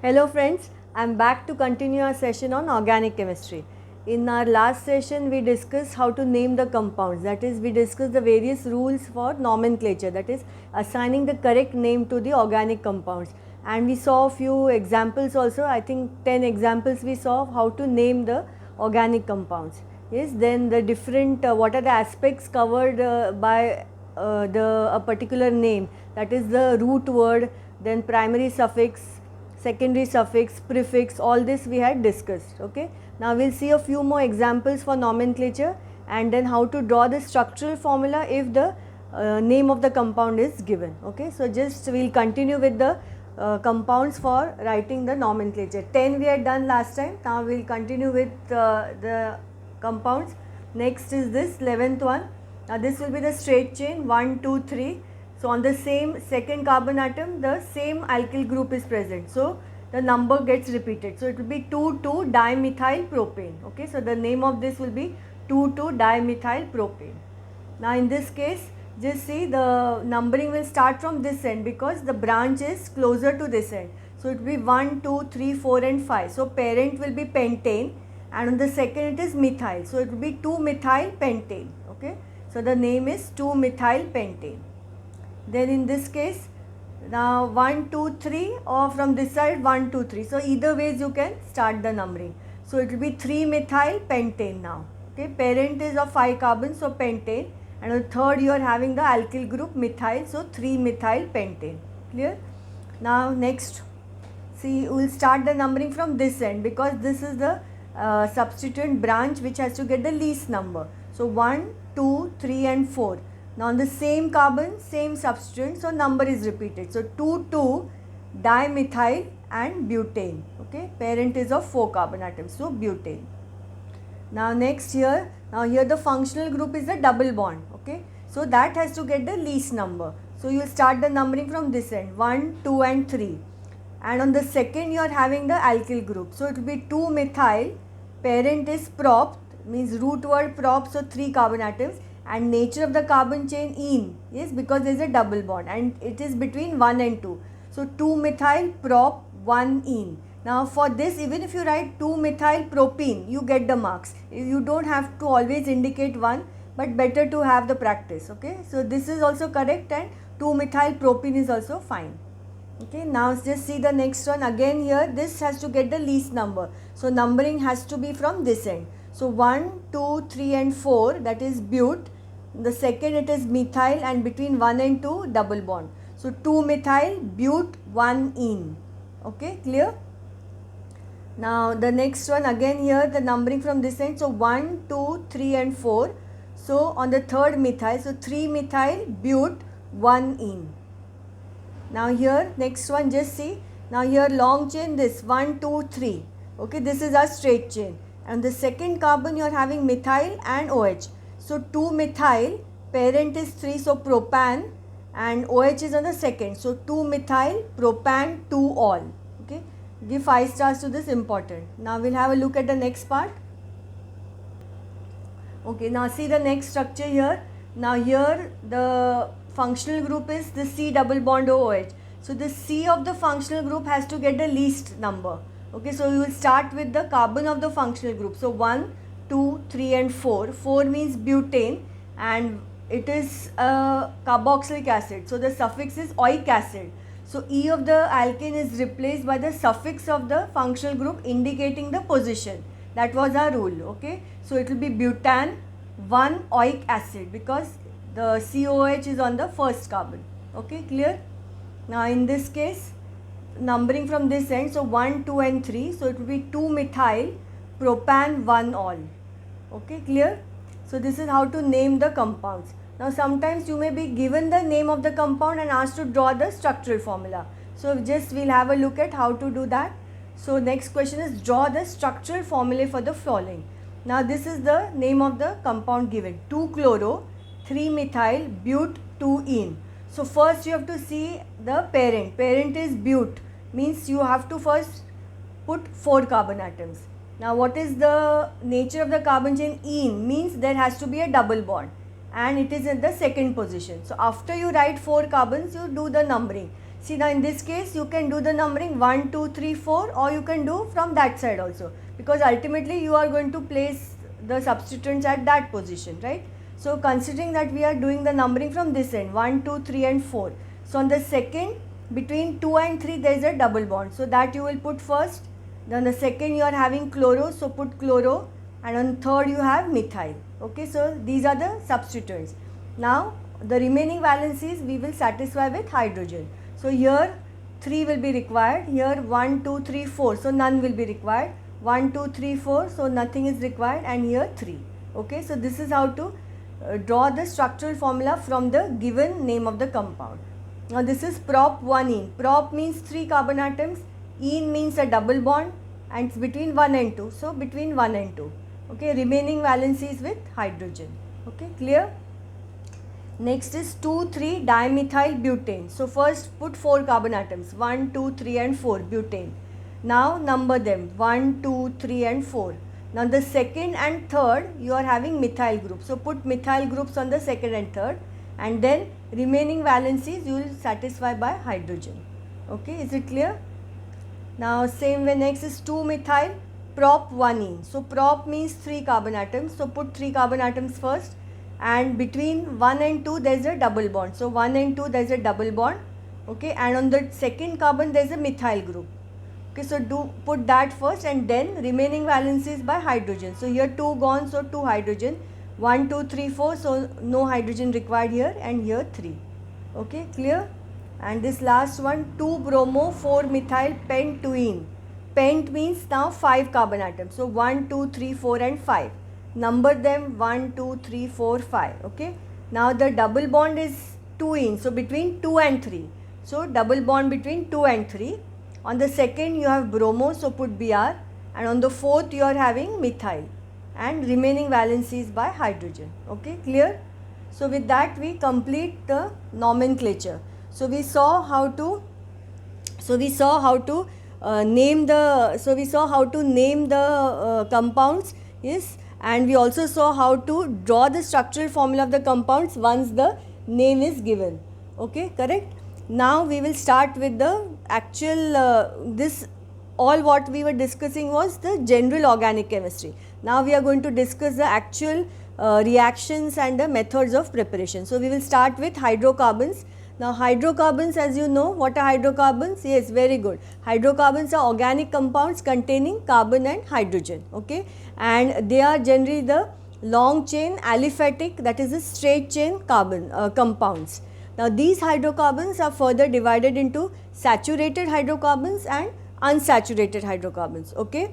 Hello friends, I am back to continue our session on organic chemistry. In our last session we discussed how to name the compounds, that is we discussed the various rules for nomenclature, that is assigning the correct name to the organic compounds, and we saw a few examples also. I think 10 examples we saw of how to name the organic compounds. Yes, then the different what are the aspects covered by a particular name, that is the root word, then primary suffix, secondary suffix, prefix, all this we had discussed. Okay. Now we will see a few more examples for nomenclature and then how to draw the structural formula if the name of the compound is given. Okay. So just we will continue with the compounds for writing the nomenclature. 10 we had done last time. Now we will continue with the compounds. Next is this 11th one. Now this will be the straight chain 1, 2, 3. So on the same second carbon atom, the same alkyl group is present. So the number gets repeated. So it will be 2,2-dimethyl propane. Okay. So the name of this will be 2,2-dimethyl propane. Now in this case, just see the numbering will start from this end because the branch is closer to this end. So it will be 1, 2, 3, 4 and 5. So parent will be pentane and on the second it is methyl. So it will be 2-methyl pentane. Okay. So the name is 2-methyl pentane. Then in this case, now 1, 2, 3 or from this side 1, 2, 3. So either ways you can start the numbering. So it will be 3-methyl pentane now. Okay, parent is of 5 carbons, so pentane, and on the third you are having the alkyl group methyl, so 3-methyl pentane. Clear? Now next, see, we will start the numbering from this end because this is the substituent branch which has to get the least number. So 1, 2, 3 and 4. Now on the same carbon, same substituent, so number is repeated. So 2,2-dimethyl and butane. Okay, parent is of 4 carbon atoms, so butane. Now next here, here the functional group is a double bond. Okay, so that has to get the least number. So you will start the numbering from this end 1, 2 and 3. And on the second you are having the alkyl group. So it will be 2-methyl, parent is prop, means root word prop, so 3 carbon atoms. And nature of the carbon chain ene, yes, because there is a double bond and it is between 1 and 2. So 2-methyl prop 1 ene. Now for this, even if you write 2-methyl propene, you get the marks. You don't have to always indicate 1, but better to have the practice. Okay, so this is also correct and 2-methyl propene is also fine. Okay, now just see the next one. Again here this has to get the least number. So numbering has to be from this end. So 1, 2, 3 and 4, that is but. The second it is methyl and between 1 and 2 double bond. So 2-methyl but 1 ene. Okay, clear? Now the next one, again here the numbering from this end. So 1, 2, 3 and 4. So on the third methyl, so 3-methyl but 1 ene. Now here next one, just see. Now here long chain, this 1, 2, 3. Okay, this is our straight chain. And the second carbon you are having methyl and OH. So 2-methyl, parent is 3, so propan, and OH is on the second. So 2-methyl propan 2 all. Okay, give 5 stars to this, important. Now we'll have a look at the next part. Okay, now see the next structure here. Now here the functional group is the C double bond OH. So the C of the functional group has to get the least number. Okay, so you will start with the carbon of the functional group. So 1, 2, 3 and 4. 4 means butane and it is carboxylic acid. So the suffix is oic acid. So E of the alkane is replaced by the suffix of the functional group indicating the position. That was our rule. Okay, so it will be butan 1 oic acid because the COH is on the first carbon. Okay, clear? Now in this case, numbering from this end, so 1, 2 and 3, so it will be 2-methyl propan 1 all. Okay, clear? So this is how to name the compounds. Now sometimes you may be given the name of the compound and asked to draw the structural formula. So just we'll have a look at how to do that. So next question is draw the structural formula for the following. Now this is the name of the compound given, 2-chloro 3-methyl but 2-ene. So first you have to see the parent. Parent is but, means you have to first put 4 carbon atoms. Now what is the nature of the carbon chain? Ene, means there has to be a double bond and it is in the second position. So after you write 4 carbons, you do the numbering. See, now in this case you can do the numbering 1, 2, 3, 4, or you can do from that side also, because ultimately you are going to place the substituents at that position, right? So considering that we are doing the numbering from this end, 1, 2, 3 and 4. So on the second, between 2 and 3 there is a double bond, so that you will put first. Then the second you are having chloro, so put chloro, and on third you have methyl. Okay, so these are the substituents. Now the remaining valencies we will satisfy with hydrogen. So here 3 will be required, here 1, 2, 3, 4, so none will be required, 1, 2, 3, 4, so nothing is required, and here 3. Okay, so this is how to draw the structural formula from the given name of the compound. Now this is prop 1-ene. Prop means 3 carbon atoms, ene means a double bond, and it's between 1 and 2, so between 1 and 2. Okay, remaining valencies with hydrogen. Okay, clear? Next is 2,3 dimethyl butane. So first put 4 carbon atoms, 1, 2, 3 and 4, butane. Now number them, 1, 2, 3 and 4. Now the second and third you are having methyl group. So put methyl groups on the second and third, and then remaining valencies you will satisfy by hydrogen. Okay, is it clear? Now same way, next is 2-methyl prop 1-ene. So prop means 3 carbon atoms. So put 3 carbon atoms first, and between 1 and 2 there is a double bond. So 1 and 2 there is a double bond. Okay, and on the second carbon there is a methyl group. Okay, so put that first, and then remaining valencies by hydrogen. So here 2 gone, so 2 hydrogen, 1, 2, 3, 4, so no hydrogen required here, and here 3. Okay, clear? And this last one, 2-bromo 4-methyl pent-2-ene. Pent means now 5 carbon atoms. So 1, 2, 3, 4 and 5. Number them 1, 2, 3, 4, 5. Okay. Now the double bond is 2-ene. So between 2 and 3. So double bond between 2 and 3. On the second you have bromo, so put Br. And on the fourth you are having methyl. And remaining valencies by hydrogen. Okay, clear? So with that we complete the nomenclature. So we saw how to name the compounds, yes, and we also saw how to draw the structural formula of the compounds once the name is given. Okay, correct? Now we will start with the actual all what we were discussing was the general organic chemistry. Now we are going to discuss the actual reactions and the methods of preparation. So we will start with hydrocarbons. Now hydrocarbons, as you know, what are hydrocarbons? Yes, very good. Hydrocarbons are organic compounds containing carbon and hydrogen. Okay, and they are generally the long chain aliphatic, that is the straight chain carbon compounds. Now these hydrocarbons are further divided into saturated hydrocarbons and unsaturated hydrocarbons. Okay,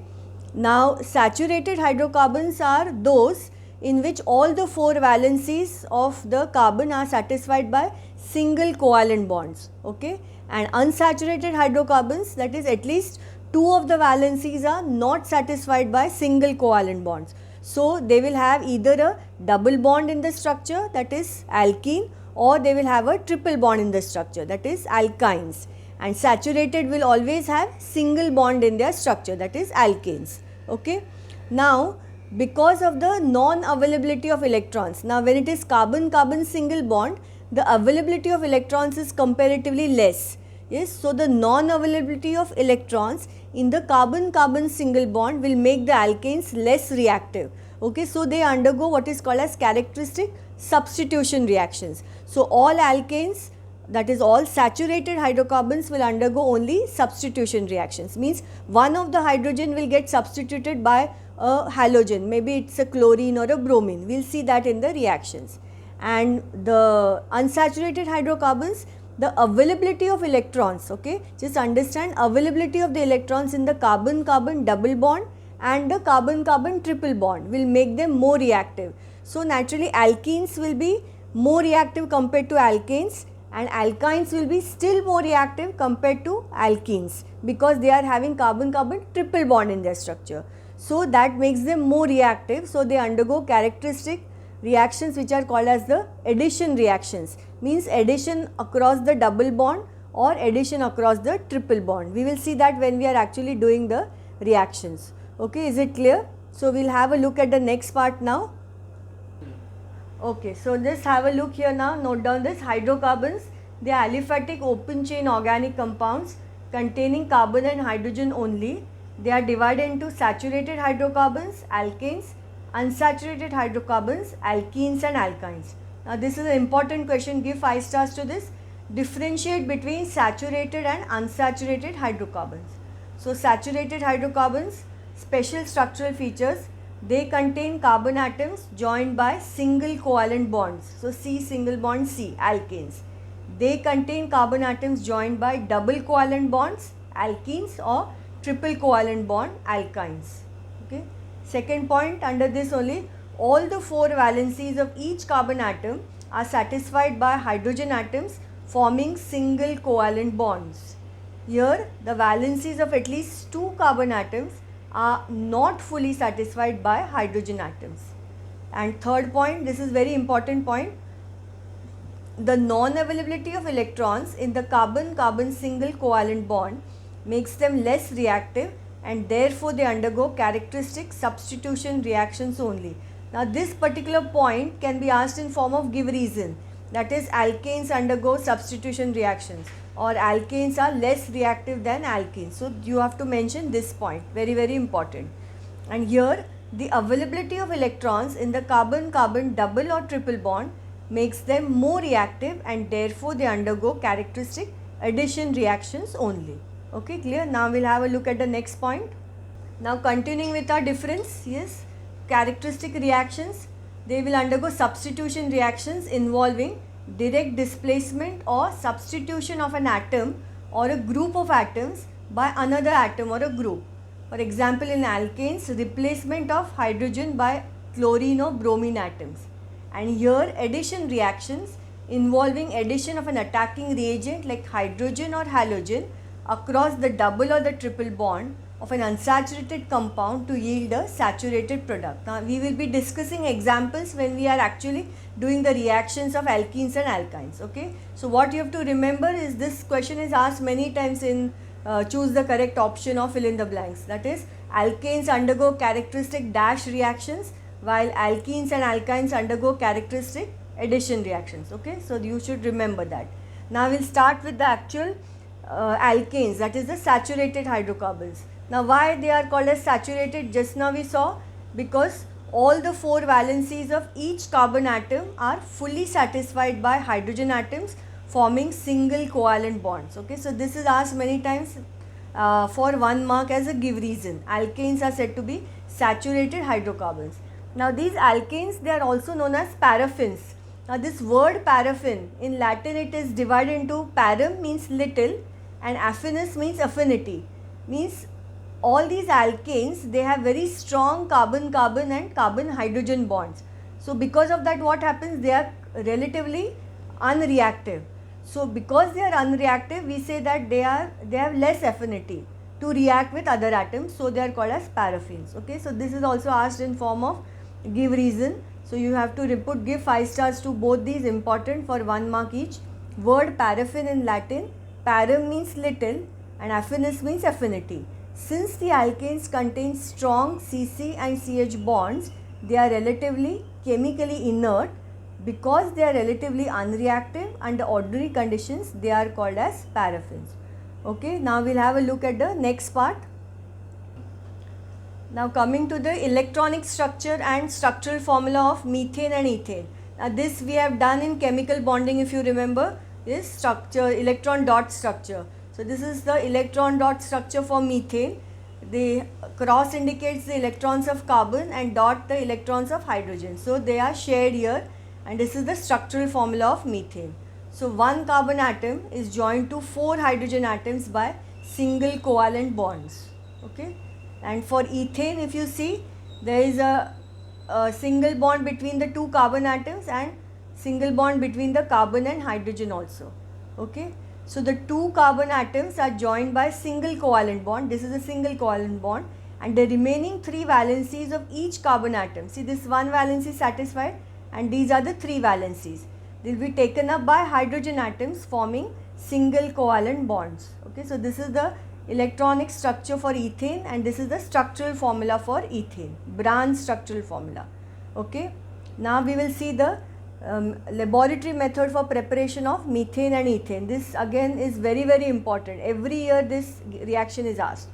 now saturated hydrocarbons are those in which all the 4 valencies of the carbon are satisfied by single covalent bonds. Okay, and unsaturated hydrocarbons, that is at least 2 of the valencies are not satisfied by single covalent bonds. So they will have either a double bond in the structure, that is alkene, or they will have a triple bond in the structure, that is alkynes. And saturated will always have single bond in their structure, that is alkanes. Okay, now because of the non-availability of electrons, now when it is carbon-carbon single bond, the availability of electrons is comparatively less. Yes, so the non-availability of electrons in the carbon-carbon single bond will make the alkanes less reactive. Okay, so they undergo what is called as characteristic substitution reactions. So all alkanes, that is all saturated hydrocarbons, will undergo only substitution reactions. Means one of the hydrogen will get substituted by a halogen, maybe it's a chlorine or a bromine. We will see that in the reactions. And the unsaturated hydrocarbons, the availability of electrons, okay, just understand availability of the electrons in the carbon-carbon double bond and the carbon-carbon triple bond will make them more reactive. So naturally alkenes will be more reactive compared to alkanes, and alkynes will be still more reactive compared to alkenes because they are having carbon-carbon triple bond in their structure. So that makes them more reactive, so they undergo characteristic reactions which are called as the addition reactions, means addition across the double bond or addition across the triple bond. We will see that when we are actually doing the reactions. Okay, is it clear? So we will have a look at the next part now. Okay, so just have a look here now, note down this hydrocarbons. They are aliphatic open chain organic compounds containing carbon and hydrogen only. They are divided into saturated hydrocarbons, alkanes, unsaturated hydrocarbons, alkenes and alkynes. Now this is an important question, give 5 stars to this. Differentiate between saturated and unsaturated hydrocarbons. So saturated hydrocarbons, special structural features, they contain carbon atoms joined by single covalent bonds. So C single bond C, alkanes. They contain carbon atoms joined by double covalent bonds, alkenes, or triple covalent bond, alkynes. Okay. Second point under this only, all the 4 valencies of each carbon atom are satisfied by hydrogen atoms forming single covalent bonds. Here the valencies of at least 2 carbon atoms are not fully satisfied by hydrogen atoms. And third point, this is very important point, the non-availability of electrons in the carbon-carbon single covalent bond makes them less reactive and therefore they undergo characteristic substitution reactions only. Now this particular point can be asked in form of give reason, that is alkanes undergo substitution reactions or alkanes are less reactive than alkenes. So you have to mention this point, very very important. And here the availability of electrons in the carbon-carbon double or triple bond makes them more reactive and therefore they undergo characteristic addition reactions only. Okay, clear? Now we'll have a look at the next point. Now continuing with our difference, yes, characteristic reactions, they will undergo substitution reactions involving direct displacement or substitution of an atom or a group of atoms by another atom or a group. For example, in alkanes, replacement of hydrogen by chlorine or bromine atoms. And here addition reactions involving addition of an attacking reagent like hydrogen or halogen across the double or the triple bond of an unsaturated compound to yield a saturated product. Now we will be discussing examples when we are actually doing the reactions of alkenes and alkynes. Okay, so what you have to remember is this question is asked many times in choose the correct option or fill in the blanks. That is, alkanes undergo characteristic dash reactions while alkenes and alkynes undergo characteristic addition reactions. Okay, so you should remember that. Now we'll start with the actual alkanes, that is the saturated hydrocarbons. Now why they are called as saturated, just now we saw, because all the 4 valencies of each carbon atom are fully satisfied by hydrogen atoms forming single covalent bonds. Okay, so this is asked many times for 1 mark as a give reason. Alkanes are said to be saturated hydrocarbons. Now these alkanes, they are also known as paraffins. Now this word paraffin, in Latin it is divided into param means little and affinus means affinity. Means all these alkanes, they have very strong carbon-carbon and carbon-hydrogen bonds. So because of that, what happens? They are relatively unreactive. So because they are unreactive, we say that they have less affinity to react with other atoms. So they are called as paraffins. Okay, so this is also asked in form of give reason. So you have to give 5 stars to both these, important for 1 mark each. Word paraffin in Latin, param means little and affinus means affinity. Since the alkanes contain strong CC and CH bonds, they are relatively chemically inert. Because they are relatively unreactive under ordinary conditions, they are called as paraffins. Okay, now we'll have a look at the next part. Now coming to the electronic structure and structural formula of methane and ethane. Now this we have done in chemical bonding, if you remember, this structure, electron dot structure. So this is the electron dot structure for methane. The cross indicates the electrons of carbon and dot the electrons of hydrogen. So they are shared here, and this is the structural formula of methane. So one carbon atom is joined to 4 hydrogen atoms by single covalent bonds. Okay, and for ethane, if you see, there is a single bond between the 2 carbon atoms and single bond between the carbon and hydrogen also. Okay, so the 2 carbon atoms are joined by single covalent bond. This is a single covalent bond, and the remaining 3 valencies of each carbon atom. See, this 1 valency satisfied, and these are the 3 valencies. They will be taken up by hydrogen atoms forming single covalent bonds. Okay, so this is the electronic structure for ethane, and this is the structural formula for ethane, Brans structural formula. Okay, now we will see the laboratory method for preparation of methane and ethane. This again is very, very important. Every year this reaction is asked.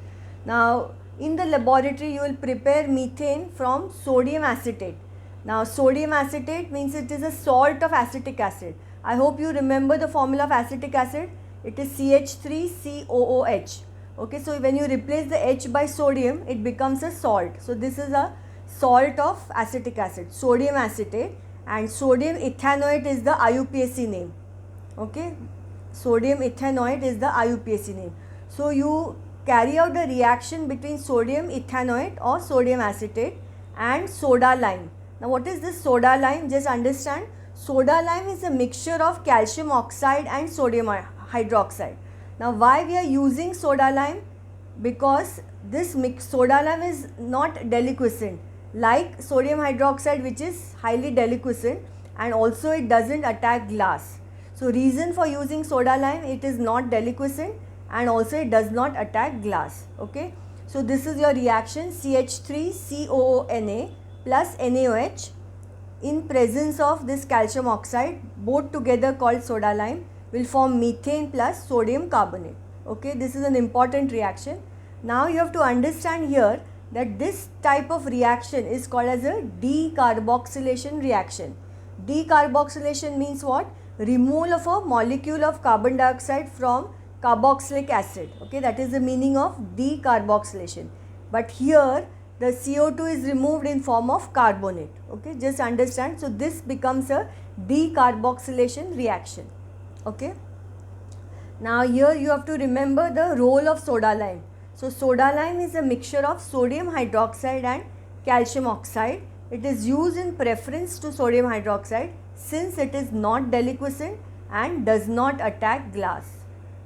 Now in the laboratory you will prepare methane from sodium acetate. Now sodium acetate means it is a salt of acetic acid. I hope you remember the formula of acetic acid. It is CH3COOH. Okay, so when you replace the H by sodium, it becomes a salt. So this is a salt of acetic acid, sodium acetate, and sodium ethanoate is the IUPAC name. Okay, sodium ethanoate is the IUPAC name. So you carry out the reaction between sodium ethanoate or sodium acetate and soda lime. Now what is this soda lime? Just understand, soda lime is a mixture of calcium oxide and sodium hydroxide. Now why we are using soda lime? Because this soda lime is not deliquescent like sodium hydroxide, which is highly deliquescent, and also it doesn't attack glass. So reason for using soda lime, it is not deliquescent and also it does not attack glass. Okay, so this is your reaction, CH3COONA plus NaOH in presence of this calcium oxide, both together called soda lime, will form methane plus sodium carbonate. Okay, this is an important reaction. Now you have to understand here that this type of reaction is called as a decarboxylation reaction. Decarboxylation means what? Removal of a molecule of carbon dioxide from carboxylic acid. Okay, that is the meaning of decarboxylation. But here the CO2 is removed in form of carbonate. Okay, just understand. So this becomes a decarboxylation reaction. Okay, now here you have to remember the role of soda lime. So soda lime is a mixture of sodium hydroxide and calcium oxide. It is used in preference to sodium hydroxide since it is not deliquescent and does not attack glass.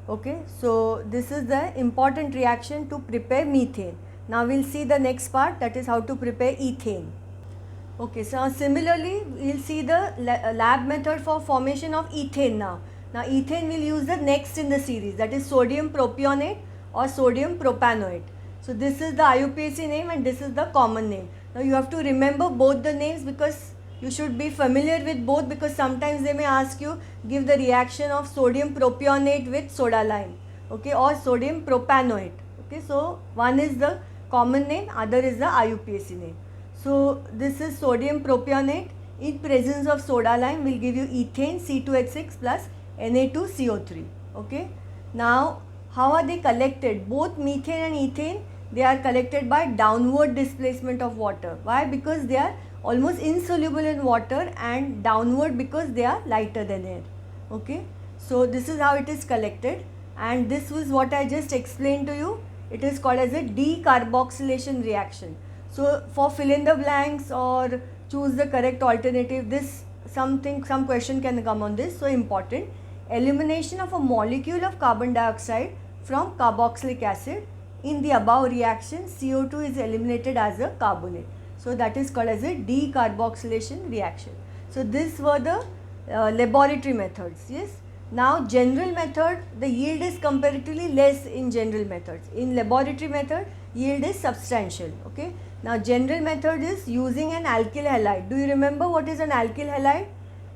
Okay, so this is the important reaction to prepare methane. Now we will see the next part, that is how to prepare ethane. Okay, so similarly we will see the lab method for formation of ethane now. Now ethane we will use the next in the series, that is sodium propionate or sodium propanoate. So this is the IUPAC name and this is the common name. Now you have to remember both the names because you should be familiar with both, because sometimes they may ask you give the reaction of sodium propionate with soda lime, okay, or sodium propanoate. Okay, so one is the common name, other is the IUPAC name. So this is sodium propionate in presence of soda lime will give you ethane C2H6 plus Na2CO3. Okay, now how are they collected? Both methane and ethane, they are collected by downward displacement of water. Why? Because they are almost insoluble in water, and downward because they are lighter than air. Okay, so this is how it is collected, and this was what I just explained to you. It is called as a decarboxylation reaction. So for fill in the blanks or choose the correct alternative, this some question can come on this. So important, elimination of a molecule of carbon dioxide from carboxylic acid. In the above reaction, CO2 is eliminated as a carbonate. So that is called as a decarboxylation reaction. So these were the laboratory methods. Yes. Now general method, the yield is comparatively less in general methods. In laboratory method, yield is substantial. Okay. Now general method is using an alkyl halide. Do you remember what is an alkyl halide?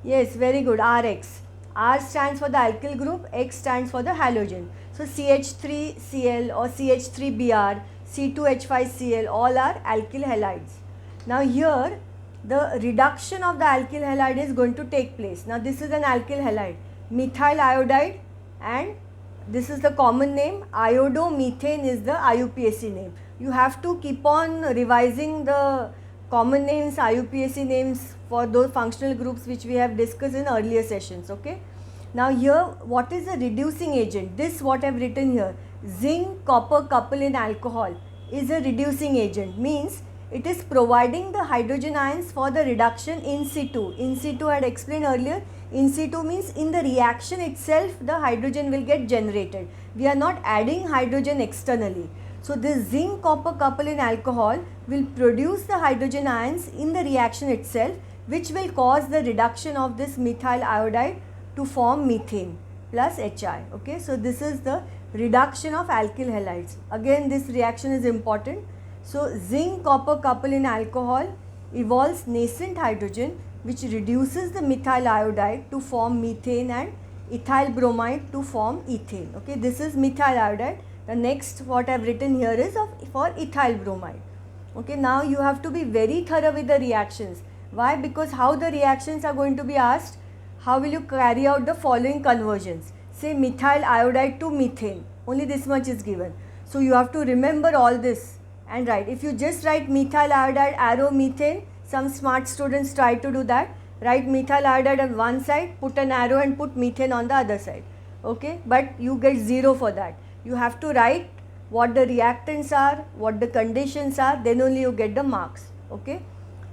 Yes, very good. RX. R stands for the alkyl group, X stands for the halogen. So CH3Cl or CH3Br, C2H5Cl, all are alkyl halides. Now here the reduction of the alkyl halide is going to take place. Now this is an alkyl halide, methyl iodide, and this is the common name. Iodomethane is the IUPAC name. You have to keep on revising the common names, IUPAC names for those functional groups which we have discussed in earlier sessions. Okay. Now here, what is the reducing agent? This what I have written here, zinc copper couple in alcohol is a reducing agent, means it is providing the hydrogen ions for the reduction in situ. In situ I had explained earlier, in situ means in the reaction itself the hydrogen will get generated. We are not adding hydrogen externally. So this zinc copper couple in alcohol will produce the hydrogen ions in the reaction itself, which will cause the reduction of this methyl iodide to form methane plus HI. Okay, so this is the reduction of alkyl halides. Again, this reaction is important. So zinc copper couple in alcohol evolves nascent hydrogen which reduces the methyl iodide to form methane and ethyl bromide to form ethane. Okay, this is methyl iodide. The next what I have written here is for ethyl bromide. Okay, now you have to be very thorough with the reactions. Why? Because how the reactions are going to be asked, how will you carry out the following conversions? Say methyl iodide to methane, only this much is given. So you have to remember all this and write. If you just write methyl iodide arrow methane, some smart students try to do that. Write methyl iodide on one side, put an arrow and put methane on the other side. Okay, but you get 0 for that. You have to write what the reactants are, what the conditions are, then only you get the marks. Okay,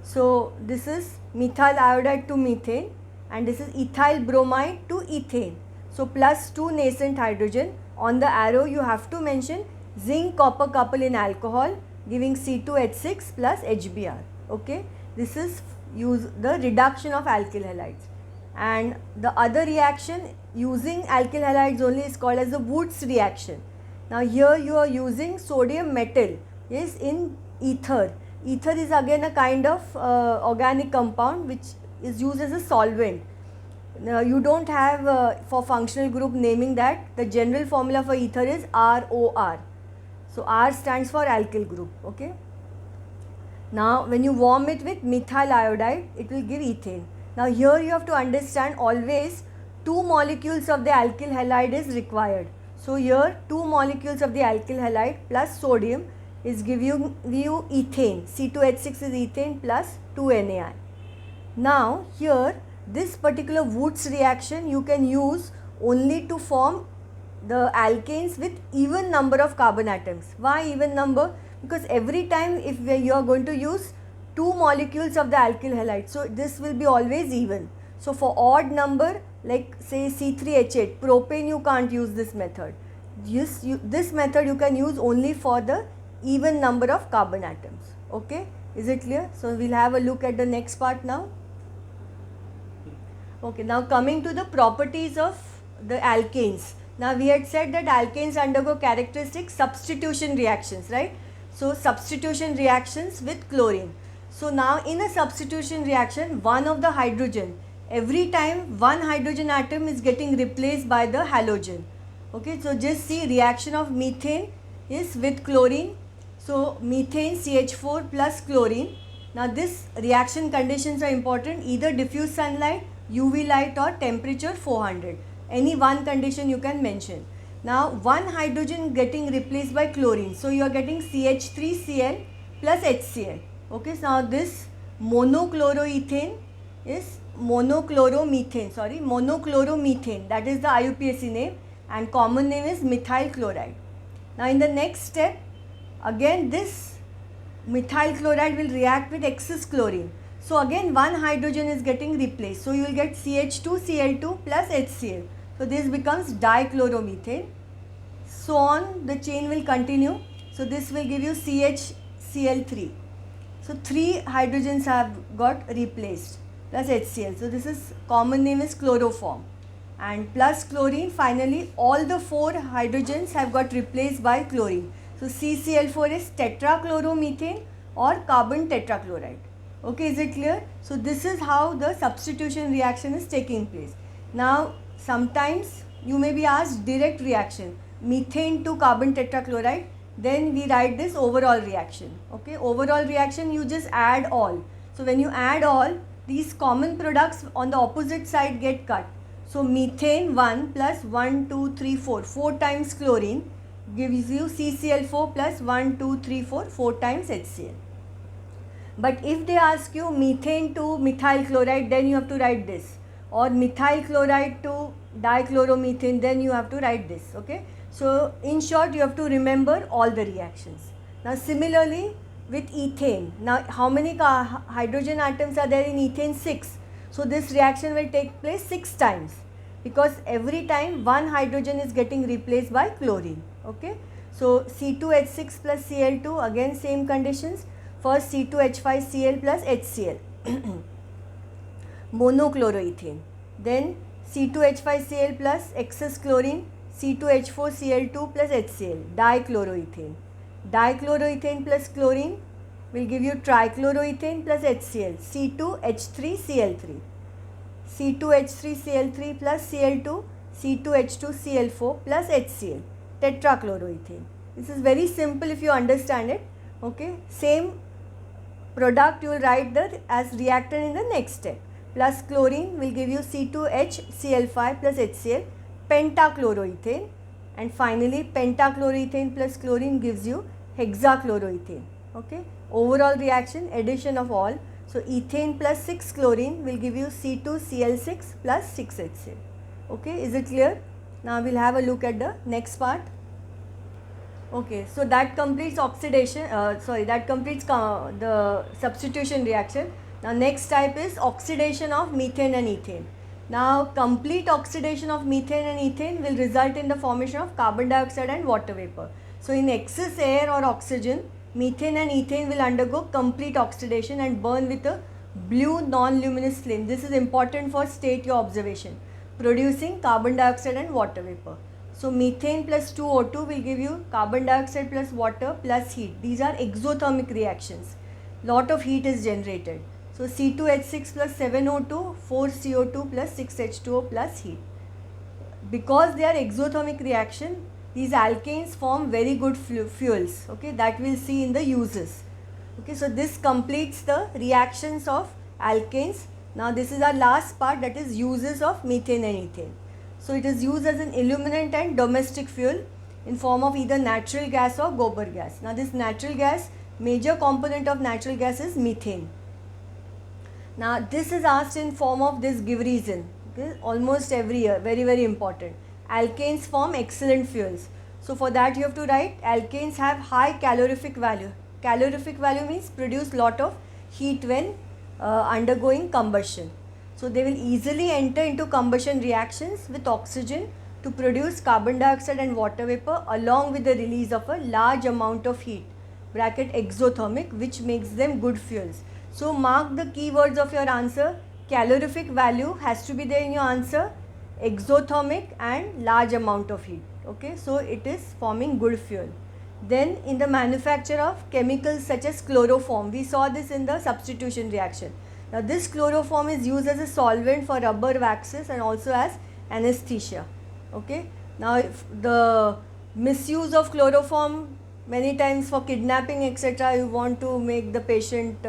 so this is methyl iodide to methane and this is ethyl bromide to ethane. So plus 2 nascent hydrogen. On the arrow you have to mention zinc copper couple in alcohol giving C2H6 plus HBr. Okay, this is use the reduction of alkyl halides, and the other reaction using alkyl halides only is called as the Woods reaction. Now here you are using sodium metal is in ether. Ether is again a kind of organic compound which is used as a solvent. Now you don't have for functional group naming that. The general formula for ether is ROR. So R stands for alkyl group. Okay. Now when you warm it with methyl iodide, it will give ethane. Now here you have to understand always 2 molecules of the alkyl halide is required. So here 2 molecules of the alkyl halide plus sodium is give you ethane. C2H6 is ethane plus 2 NaI. Now here this particular Woods reaction you can use only to form the alkanes with even number of carbon atoms. Why even number? Because every time if you are going to use 2 molecules of the alkyl halide, so this will be always even. So for odd number like say C3H8, propane you can't use this method. This method you can use only for the even number of carbon atoms. Okay, is it clear? So we'll have a look at the next part now. Okay, now coming to the properties of the alkanes. Now we had said that alkanes undergo characteristic substitution reactions, right? So substitution reactions with chlorine. So now in a substitution reaction, one of the hydrogen, every time one hydrogen atom is getting replaced by the halogen. Okay, so just see reaction of methane is with chlorine. So methane CH4 plus chlorine. Now this reaction conditions are important, either diffuse sunlight, UV light or temperature 400. Any one condition you can mention. Now one hydrogen getting replaced by chlorine. So you are getting CH3Cl plus HCl. Okay, so now this monochloroethane is monochloromethane. That is the IUPAC name, and common name is methyl chloride. Now in the next step, again this methyl chloride will react with excess chlorine. So again one hydrogen is getting replaced. So you will get CH2Cl2 plus HCl. So this becomes dichloromethane. So on the chain will continue. So this will give you CHCl3. So 3 hydrogens have got replaced plus HCl. So this is common name is chloroform. And plus chlorine, finally all the 4 hydrogens have got replaced by chlorine. So CCl4 is tetrachloromethane or carbon tetrachloride. Okay, is it clear? So this is how the substitution reaction is taking place. Now sometimes you may be asked direct reaction, methane to carbon tetrachloride, then we write this overall reaction. Okay, overall reaction you just add all. So when you add all, these common products on the opposite side get cut. So methane 1 plus 1, 2, 3, 4, 4 times chlorine gives you CCl4 plus 1, 2, 3, 4, 4 times HCl. But if they ask you methane to methyl chloride, then you have to write this, or methyl chloride to dichloromethane, then you have to write this. Okay, so in short you have to remember all the reactions. Now similarly with ethane, now how many hydrogen atoms are there in ethane? 6. So this reaction will take place 6 times, because every time one hydrogen is getting replaced by chlorine. Okay, so C2H6 plus Cl2, again same conditions. First C2H5Cl plus HCl, monochloroethane. Then C2H5Cl plus excess chlorine, C2H4Cl2 plus HCl, dichloroethane. Dichloroethane plus chlorine, will give you trichloroethane plus HCl, C2H3Cl3. C2H3Cl3 plus Cl2, C2H2Cl4 plus HCl, tetrachloroethane. This is very simple if you understand it. Okay, same product you will write the as reactant in the next step. Plus chlorine will give you C2HCl5 plus HCl, pentachloroethane, and finally pentachloroethane plus chlorine gives you hexachloroethane. Okay, overall reaction, addition of all. So ethane plus 6 chlorine will give you C2Cl6 plus 6HCl. Okay, is it clear? Now we'll have a look at the next part. Okay, so that completes oxidation, that completes the substitution reaction. Now next type is oxidation of methane and ethane. Now complete oxidation of methane and ethane will result in the formation of carbon dioxide and water vapor. So in excess air or oxygen, methane and ethane will undergo complete oxidation and burn with a blue non-luminous flame. This is important for state your observation, producing carbon dioxide and water vapor. So methane plus 2O2 will give you carbon dioxide plus water plus heat. These are exothermic reactions. Lot of heat is generated. So C2H6 plus 7O2, 4CO2 plus 6H2O plus heat. Because they are exothermic reaction, these alkanes form very good fuels. Okay, that we'll see in the uses. Okay, so this completes the reactions of alkanes. Now this is our last part, that is uses of methane and ethane. So it is used as an illuminant and domestic fuel in form of either natural gas or gobar gas. Now this natural gas, major component of natural gas is methane. Now this is asked in form of this give reason, okay, almost every year, very very important. Alkanes form excellent fuels. So for that you have to write alkanes have high calorific value. Calorific value means produce lot of heat when undergoing combustion. So they will easily enter into combustion reactions with oxygen to produce carbon dioxide and water vapor along with the release of a large amount of heat, bracket exothermic, which makes them good fuels. So mark the keywords of your answer. Calorific value has to be there in your answer, exothermic and large amount of heat. Okay, so it is forming good fuel. Then in the manufacture of chemicals such as chloroform, we saw this in the substitution reaction. Now this chloroform is used as a solvent for rubber waxes and also as anesthesia. Okay. Now if the misuse of chloroform, many times for kidnapping etc., you want to make the patient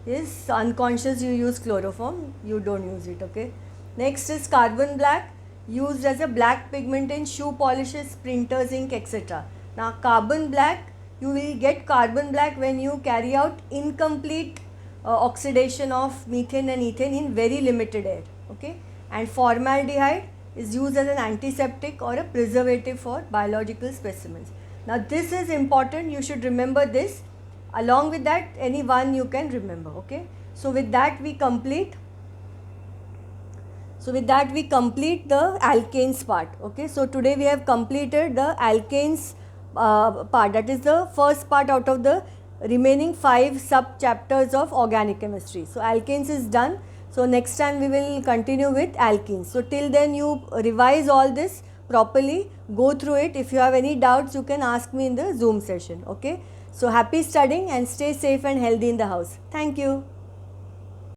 is unconscious, you use chloroform, you don't use it. Okay. Next is carbon black, used as a black pigment in shoe polishes, printers, ink etc. Now carbon black, you will get carbon black when you carry out incomplete oxidation of methane and ethane in very limited air. Okay, and formaldehyde is used as an antiseptic or a preservative for biological specimens. Now this is important, you should remember this. Along with that, any one you can remember. Okay, so with that we complete the alkanes part. Okay, so today we have completed the alkanes part, that is the first part out of the remaining 5 sub chapters of organic chemistry. So alkanes is done. So next time we will continue with alkenes. So till then you revise all this properly, go through it. If you have any doubts, you can ask me in the Zoom session. Okay, so happy studying and stay safe and healthy in the house. Thank you.